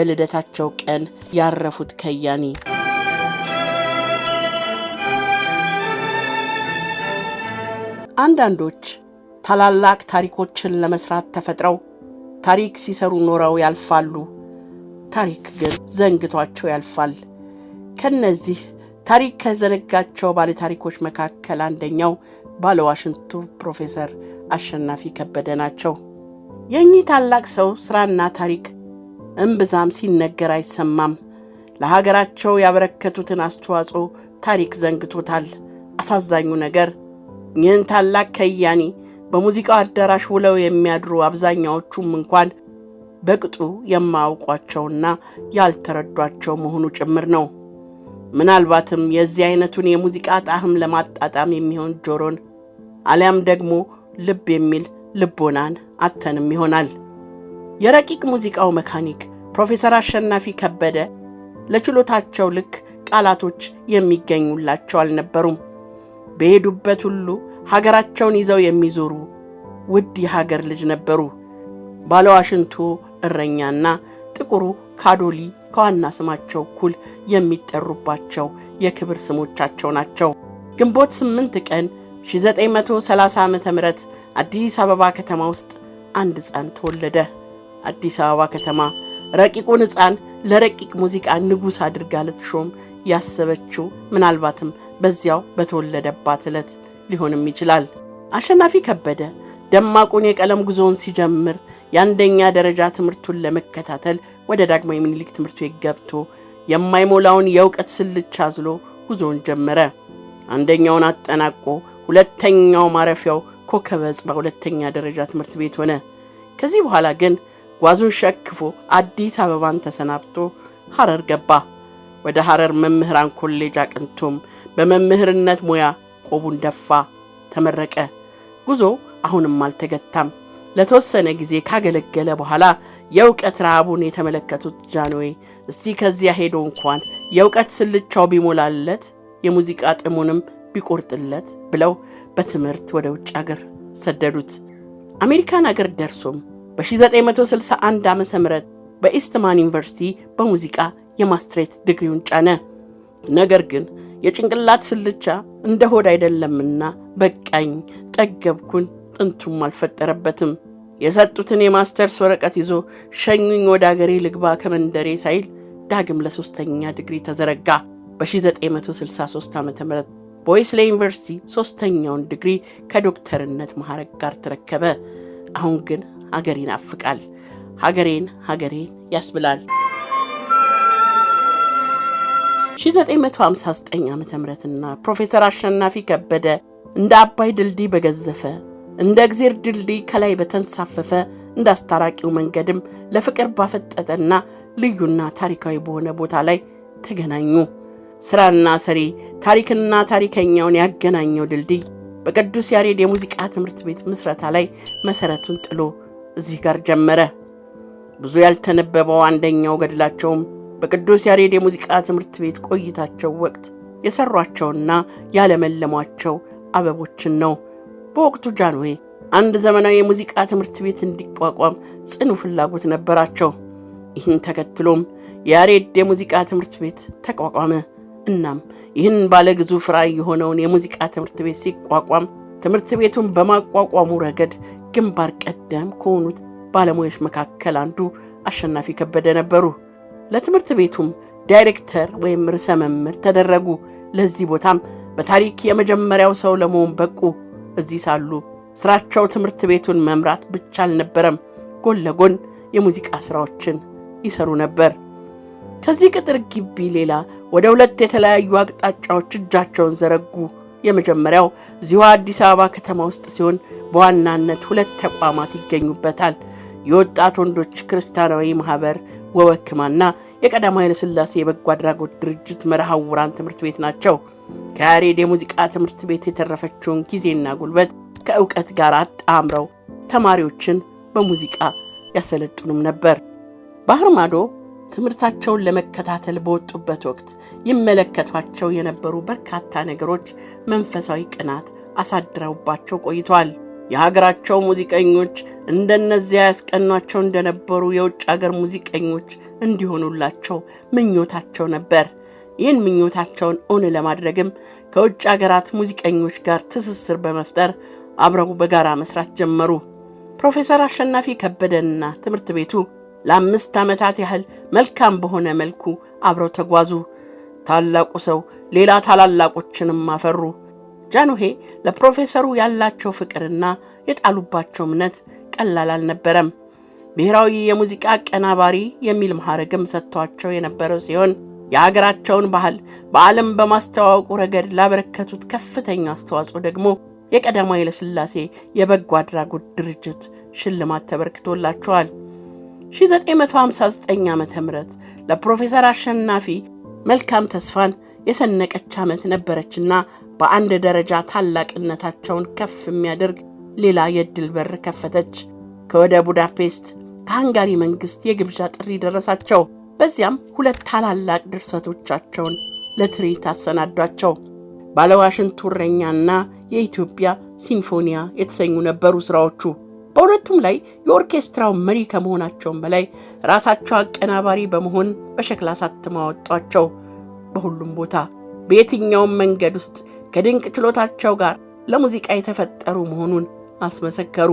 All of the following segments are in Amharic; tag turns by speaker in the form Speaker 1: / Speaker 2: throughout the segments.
Speaker 1: በልደታቸው ቀን ያረፉት ከያኒ አንዳንዶች ታላላቅ ታሪኮችን ለመስራት ተፈጥረው ታሪክ ሲሰሩ ኖረው ያልፋሉ። ታሪክ ግን ዘንግቷቸው ያልፋል። ከነዚህ ታሪክ ከዘነጋቸው ባለ ታሪኮች መካከል አንደኛው ባለዋሽንቱ ፕሮፌሰር አሸናፊ ከበደ ናቸው። የኚህ ታላቅ ሰው ስራና ታሪክ እምብዛም ሲነገር አይሰማም። ለሀገራቸው ያበረከቱትን አስተዋጽኦ ታሪክ ዘንግቶታል። አሳዛኙ ነገር ይህን ታላቅ ከያኒ በሙዚቃው አዳራሽ ውለው የሚያድሩ አብዛኛዎቹም እንኳን በቅጡ የማያውቋቸውና ያልተረዷቸው መሆኑ ጭምር ነው። ምናልባትም የዚህ አይነቱን የሙዚቃ ጣዕም ለማጣጣም የሚሆን ጆሮን አሊያም ደግሞ ልብ የሚል ልቦናን አተንም ይሆናል። የረቂቅ ሙዚቃው መካኒክ ፕሮፌሰር አሸናፊ ከበደ ለችሎታቸው ልክ ቃላቶች የሚገኙላቸው አልነበሩም። በሄዱበት ሁሉ ሀገራቸውን ይዘው የሚዞሩ ውድ የሀገር ልጅ ነበሩ። ባለዋሽንቱ እረኛና ጥቁሩ ካዶሊ ከዋና ስማቸው እኩል የሚጠሩባቸው የክብር ስሞቻቸው ናቸው። ግንቦት 8 ቀን 1930 ዓ.ም አዲስ አበባ ከተማ ውስጥ አንድ ሕፃን ተወለደ። አዲስ አበባ ከተማ ረቂቁን ሕፃን ለረቂቅ ሙዚቃ ንጉሥ አድርጋ ልትሾም ያሰበችው ምናልባትም በዚያው በተወለደባት ዕለት ሊሆንም ይችላል። አሸናፊ ከበደ ደማቁን የቀለም ጉዞውን ሲጀምር የአንደኛ ደረጃ ትምህርቱን ለመከታተል ወደ ዳግማዊ ምኒልክ ትምህርት ቤት ገብቶ የማይሞላውን የእውቀት ስልቻ አዝሎ ጉዞውን ጀመረ። አንደኛውን አጠናቆ ሁለተኛው ማረፊያው ኮከበ ጽባህ ሁለተኛ ደረጃ ትምህርት ቤት ሆነ። ከዚህ በኋላ ግን ጓዙን ሸክፎ አዲስ አበባን ተሰናብቶ ሐረር ገባ። ወደ ሐረር መምህራን ኮሌጅ አቅንቶም በመምህርነት ሙያ ቆቡን ደፋ፣ ተመረቀ። ጉዞ አሁንም አልተገታም። ለተወሰነ ጊዜ ካገለገለ በኋላ የእውቀት ረሃቡን የተመለከቱት ጃንሆይ እስቲ ከዚያ ሄዶ እንኳን የእውቀት ስልቻው ቢሞላለት የሙዚቃ ጥሙንም ቢቆርጥለት ብለው በትምህርት ወደ ውጭ ሀገር ሰደዱት። አሜሪካን ሀገር ደርሶም በ1961 ዓመተ ምህረት በኢስትማን ዩኒቨርሲቲ በሙዚቃ የማስትሬት ዲግሪውን ጫነ። ነገር ግን የጭንቅላት ስልቻ እንደ ሆድ አይደለምና በቃኝ ጠገብኩን ጥንቱም አልፈጠረበትም። የሰጡትን የማስተርስ ወረቀት ይዞ ሸኙኝ ወደ አገሬ ልግባ ከመንደሬ ሳይል ዳግም ለሶስተኛ ዲግሪ ተዘረጋ። በ1963 ዓ.ም በዌስሌይ ዩኒቨርሲቲ ሶስተኛውን ዲግሪ ከዶክተርነት ማዕረግ ጋር ተረከበ። አሁን ግን ሀገሬን ይናፍቃል፣ ሀገሬን ያስብላል። 1959 ዓ.ም ፕሮፌሰር አሸናፊ ከበደ እንደ አባይ ድልድይ በገዘፈ እንደ እግዚአብሔር ድልድይ ከላይ በተንሳፈፈ እንደ አስታራቂው መንገድም ለፍቅር ባፈጠጠና ልዩና ታሪካዊ በሆነ ቦታ ላይ ተገናኙ። ስራና ሰሪ ታሪክና ታሪከኛውን ያገናኘው ድልድይ በቅዱስ ያሬድ የሙዚቃ ትምህርት ቤት ምስረታ ላይ መሰረቱን ጥሎ እዚህ ጋር ጀመረ። ብዙ ያልተነበበው አንደኛው ገድላቸውም በቅዱስ ያሬድ የሙዚቃ ትምህርት ቤት ቆይታቸው ወቅት የሰሯቸውና ያለመለሟቸው አበቦችን ነው። በወቅቱ ጃንሆይ አንድ ዘመናዊ የሙዚቃ ትምህርት ቤት እንዲቋቋም ጽኑ ፍላጎት ነበራቸው። ይህን ተከትሎም ያሬድ የሙዚቃ ትምህርት ቤት ተቋቋመ። እናም ይህን ባለግዙፍ ራዕይ የሆነውን የሙዚቃ ትምህርት ቤት ሲቋቋም ትምህርት ቤቱን በማቋቋሙ ረገድ ግንባር ቀደም ከሆኑት ባለሙያዎች መካከል አንዱ አሸናፊ ከበደ ነበሩ። ለትምህርት ቤቱም ዳይሬክተር ወይም ርዕሰ መምህር ተደረጉ። ለዚህ ቦታም በታሪክ የመጀመሪያው ሰው ለመሆን በቁ። እዚህ ሳሉ ስራቸው ትምህርት ቤቱን መምራት ብቻ አልነበረም፣ ጎን ለጎን የሙዚቃ ስራዎችን ይሰሩ ነበር። ከዚህ ቅጥር ግቢ ሌላ ወደ ሁለት የተለያዩ አቅጣጫዎች እጃቸውን ዘረጉ። የመጀመሪያው እዚሁ አዲስ አበባ ከተማ ውስጥ ሲሆን በዋናነት ሁለት ተቋማት ይገኙበታል። የወጣት ወንዶች ክርስቲያናዊ ማህበር ወወክማና የቀዳማዊ ኃይለ ሥላሴ የበጎ አድራጎት ድርጅት መርሐውራን ትምህርት ቤት ናቸው። ከያሬድ የሙዚቃ ትምህርት ቤት የተረፈችውን ጊዜና ጉልበት ከእውቀት ጋር አጣምረው ተማሪዎችን በሙዚቃ ያሰለጥኑም ነበር። ባህር ማዶ ትምህርታቸውን ለመከታተል በወጡበት ወቅት ይመለከቷቸው የነበሩ በርካታ ነገሮች መንፈሳዊ ቅናት አሳድረውባቸው ቆይተዋል። የሀገራቸው ሙዚቀኞች እንደነዚያ ያስቀኗቸው እንደነበሩ የውጭ ሀገር ሙዚቀኞች እንዲሆኑላቸው ምኞታቸው ነበር። ይህን ምኞታቸውን እውን ለማድረግም ከውጭ ሀገራት ሙዚቀኞች ጋር ትስስር በመፍጠር አብረው በጋራ መስራት ጀመሩ። ፕሮፌሰር አሸናፊ ከበደና ትምህርት ቤቱ ለ5 ዓመታት ያህል መልካም በሆነ መልኩ አብረው ተጓዙ። ታላቁ ሰው ሌላ ታላላቆችንም አፈሩ። ጃንሆይ ለፕሮፌሰሩ ያላቸው ፍቅርና የጣሉባቸው እምነት ቀላል አልነበረም። ብሔራዊ የሙዚቃ አቀናባሪ የሚል ማዕረግም ሰጥቷቸው የነበረው ሲሆን የሀገራቸውን ባህል በዓለም በማስተዋወቁ ረገድ ላበረከቱት ከፍተኛ አስተዋጽኦ ደግሞ የቀዳማዊ ኃይለ ሥላሴ የበጎ አድራጎት ድርጅት ሽልማት ተበርክቶላቸዋል። 1959 ዓ.ም ለፕሮፌሰር አሸናፊ መልካም ተስፋን የሰነቀች ዓመት ነበረችና በአንድ ደረጃ ታላቅነታቸውን ከፍ የሚያደርግ ሌላ የድል በር ከፈተች። ከወደ ቡዳፔስት ከሃንጋሪ መንግስት የግብዣ ጥሪ ደረሳቸው። በዚያም 2 ታላላቅ ድርሰቶቻቸውን ለትርኢት አሰናዷቸው። ባለዋሽንቱ እረኛና የኢትዮጵያ ሲምፎኒያ የተሰኙ ነበሩ ስራዎቹ። በሁለቱም ላይ የኦርኬስትራው መሪ ከመሆናቸውም በላይ ራሳቸው አቀናባሪ በመሆን በሸክላ አሳትመው አወጧቸው። በሁሉም ቦታ በየትኛውም መንገድ ውስጥ ከድንቅ ችሎታቸው ጋር ለሙዚቃ የተፈጠሩ መሆኑን አስመሰከሩ።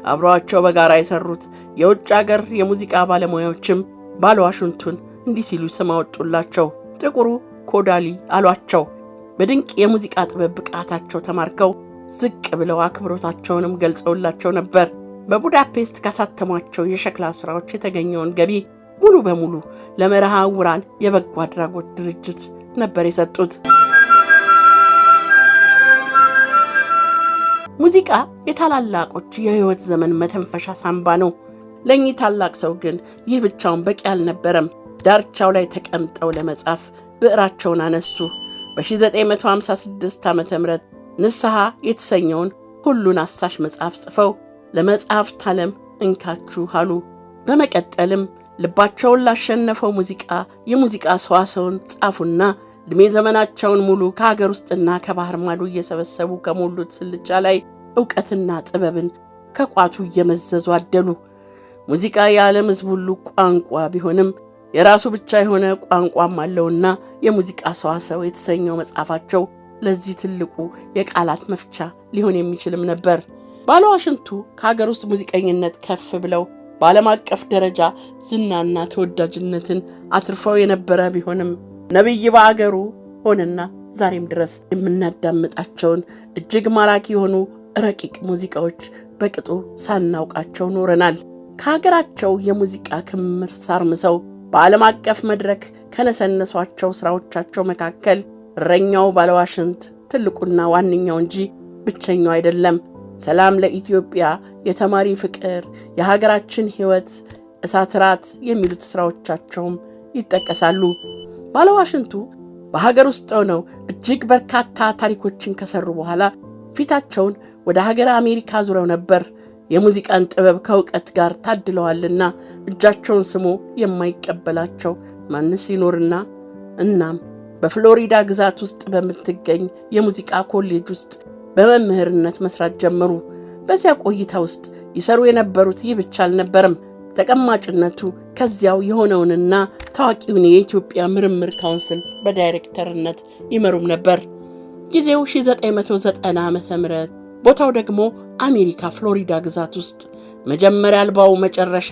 Speaker 1: አብረዋቸው በጋራ የሰሩት የውጭ ሀገር የሙዚቃ ባለሙያዎችም ባለዋሽንቱን እንዲህ ሲሉ ስም አወጡላቸው። ጥቁሩ ኮዳሊ አሏቸው። በድንቅ የሙዚቃ ጥበብ ብቃታቸው ተማርከው ዝቅ ብለው አክብሮታቸውንም ገልጸውላቸው ነበር። በቡዳፔስት ካሳተሟቸው የሸክላ ስራዎች የተገኘውን ገቢ ሙሉ በሙሉ ለመርሃ ውራን የበጎ አድራጎት ድርጅት ነበር የሰጡት። ሙዚቃ የታላላቆች የህይወት ዘመን መተንፈሻ ሳንባ ነው። ለእኚህ ታላቅ ሰው ግን ይህ ብቻውን በቂ አልነበረም። ዳርቻው ላይ ተቀምጠው ለመጻፍ ብዕራቸውን አነሱ። በ1956 ዓ.ም ንስሐ የተሰኘውን ሁሉን አሳሽ መጽሐፍ ጽፈው ለመጽሐፍት ዓለም እንካችሁ አሉ። በመቀጠልም ልባቸውን ላሸነፈው ሙዚቃ የሙዚቃ ሰዋሰውን ጻፉና ዕድሜ ዘመናቸውን ሙሉ ከሀገር ውስጥና ከባህር ማዶ እየሰበሰቡ ከሞሉት ስልቻ ላይ ዕውቀትና ጥበብን ከቋቱ እየመዘዙ አደሉ። ሙዚቃ የዓለም ሕዝብ ሁሉ ቋንቋ ቢሆንም የራሱ ብቻ የሆነ ቋንቋም አለውና የሙዚቃ ሰዋሰው የተሰኘው መጽሐፋቸው ለዚህ ትልቁ የቃላት መፍቻ ሊሆን የሚችልም ነበር። ባለዋሽንቱ ከሀገር ውስጥ ሙዚቀኝነት ከፍ ብለው በዓለም አቀፍ ደረጃ ዝናና ተወዳጅነትን አትርፈው የነበረ ቢሆንም ነብይ በአገሩ ሆነና ዛሬም ድረስ የምናዳምጣቸውን እጅግ ማራኪ የሆኑ ረቂቅ ሙዚቃዎች በቅጡ ሳናውቃቸው ኖረናል። ከሀገራቸው የሙዚቃ ክምር ሳርምሰው በዓለም አቀፍ መድረክ ከነሰነሷቸው ስራዎቻቸው መካከል እረኛው ባለዋሽንት ትልቁና ዋነኛው እንጂ ብቸኛው አይደለም። ሰላም ለኢትዮጵያ፣ የተማሪ ፍቅር፣ የሀገራችን ሕይወት፣ እሳት ራት የሚሉት ስራዎቻቸውም ይጠቀሳሉ። ባለዋሽንቱ በሀገር ውስጥ ሆነው እጅግ በርካታ ታሪኮችን ከሰሩ በኋላ ፊታቸውን ወደ ሀገር አሜሪካ ዙረው ነበር። የሙዚቃን ጥበብ ከእውቀት ጋር ታድለዋልና እጃቸውን ስሞ የማይቀበላቸው ማንስ ይኖርና እናም በፍሎሪዳ ግዛት ውስጥ በምትገኝ የሙዚቃ ኮሌጅ ውስጥ በመምህርነት መስራት ጀመሩ። በዚያ ቆይታ ውስጥ ይሰሩ የነበሩት ይህ ብቻ አልነበረም። ተቀማጭነቱ ከዚያው የሆነውንና ታዋቂውን የኢትዮጵያ ምርምር ካውንስል በዳይሬክተርነት ይመሩም ነበር። ጊዜው 1990 ዓ.ም፣ ቦታው ደግሞ አሜሪካ ፍሎሪዳ ግዛት ውስጥ። መጀመሪያ አልባው መጨረሻ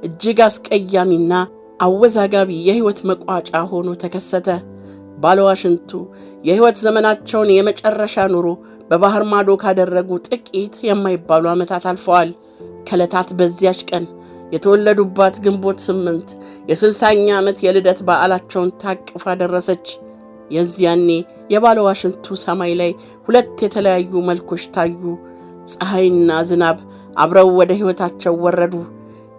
Speaker 1: እጅግ አስቀያሚና አወዛጋቢ የህይወት መቋጫ ሆኖ ተከሰተ። ባለዋሽንቱ የህይወት ዘመናቸውን የመጨረሻ ኑሮ በባህር ማዶ ካደረጉ ጥቂት የማይባሉ ዓመታት አልፈዋል። ከዕለታት በዚያች ቀን የተወለዱባት ግንቦት 8 የ60ኛ ዓመት የልደት በዓላቸውን ታቅፋ ደረሰች። የዚያኔ የባለዋሽንቱ ሰማይ ላይ 2 የተለያዩ መልኮች ታዩ። ፀሐይና ዝናብ አብረው ወደ ሕይወታቸው ወረዱ።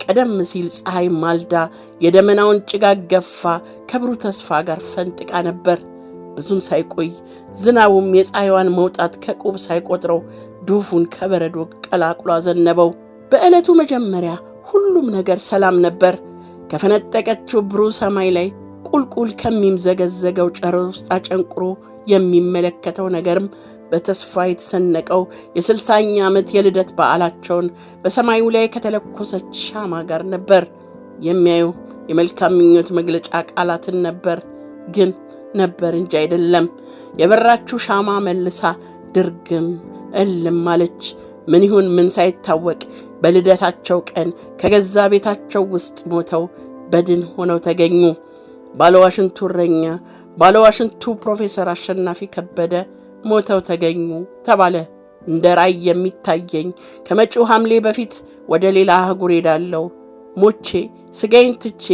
Speaker 1: ቀደም ሲል ፀሐይ ማልዳ የደመናውን ጭጋግ ገፋ ከብሩህ ተስፋ ጋር ፈንጥቃ ነበር። ብዙም ሳይቆይ ዝናቡም የፀሐይዋን መውጣት ከቁብ ሳይቆጥረው ዱፉን ከበረዶ ቀላቅሎ አዘነበው። በዕለቱ መጀመሪያ ሁሉም ነገር ሰላም ነበር። ከፈነጠቀችው ብሩህ ሰማይ ላይ ቁልቁል ከሚምዘገዘገው ጨረር ውስጥ አጨንቅሮ የሚመለከተው ነገርም በተስፋ የተሰነቀው የ60ኛ ዓመት የልደት በዓላቸውን በሰማዩ ላይ ከተለኮሰች ሻማ ጋር ነበር። የሚያዩ የመልካም ምኞት መግለጫ ቃላትን ነበር፣ ግን ነበር እንጂ አይደለም። የበራችው ሻማ መልሳ ድርግም እልም አለች። ምን ይሁን ምን ሳይታወቅ በልደታቸው ቀን ከገዛ ቤታቸው ውስጥ ሞተው በድን ሆነው ተገኙ። ባለዋሽንቱ እረኛ ባለዋሽንቱ ፕሮፌሰር አሸናፊ ከበደ ሞተው ተገኙ ተባለ። እንደ ራእይ የሚታየኝ ከመጪው ሐምሌ በፊት ወደ ሌላ አህጉር ሄዳለሁ፣ ሞቼ ስጋዬን ትቼ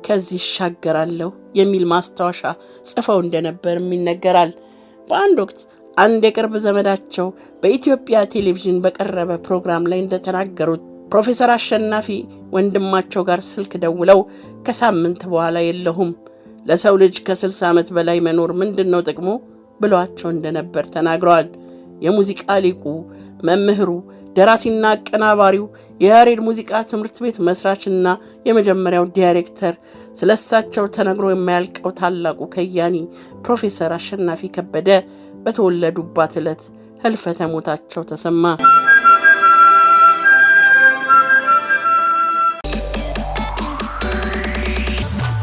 Speaker 1: ከዚህ ይሻገራለሁ የሚል ማስታወሻ ጽፈው እንደነበርም ይነገራል። በአንድ ወቅት አንድ የቅርብ ዘመዳቸው በኢትዮጵያ ቴሌቪዥን በቀረበ ፕሮግራም ላይ እንደተናገሩት ፕሮፌሰር አሸናፊ ወንድማቸው ጋር ስልክ ደውለው ከሳምንት በኋላ የለሁም፣ ለሰው ልጅ ከ60 ዓመት በላይ መኖር ምንድነው ጥቅሙ ብለዋቸው እንደነበር ተናግረዋል። የሙዚቃ ሊቁ፣ መምህሩ፣ ደራሲና አቀናባሪው፣ የያሬድ ሙዚቃ ትምህርት ቤት መስራችና የመጀመሪያው ዳይሬክተር፣ ስለሳቸው ተነግሮ የማያልቀው ታላቁ ከያኒ ፕሮፌሰር አሸናፊ ከበደ በተወለዱባት ዕለት ህልፈተ ሞታቸው ተሰማ።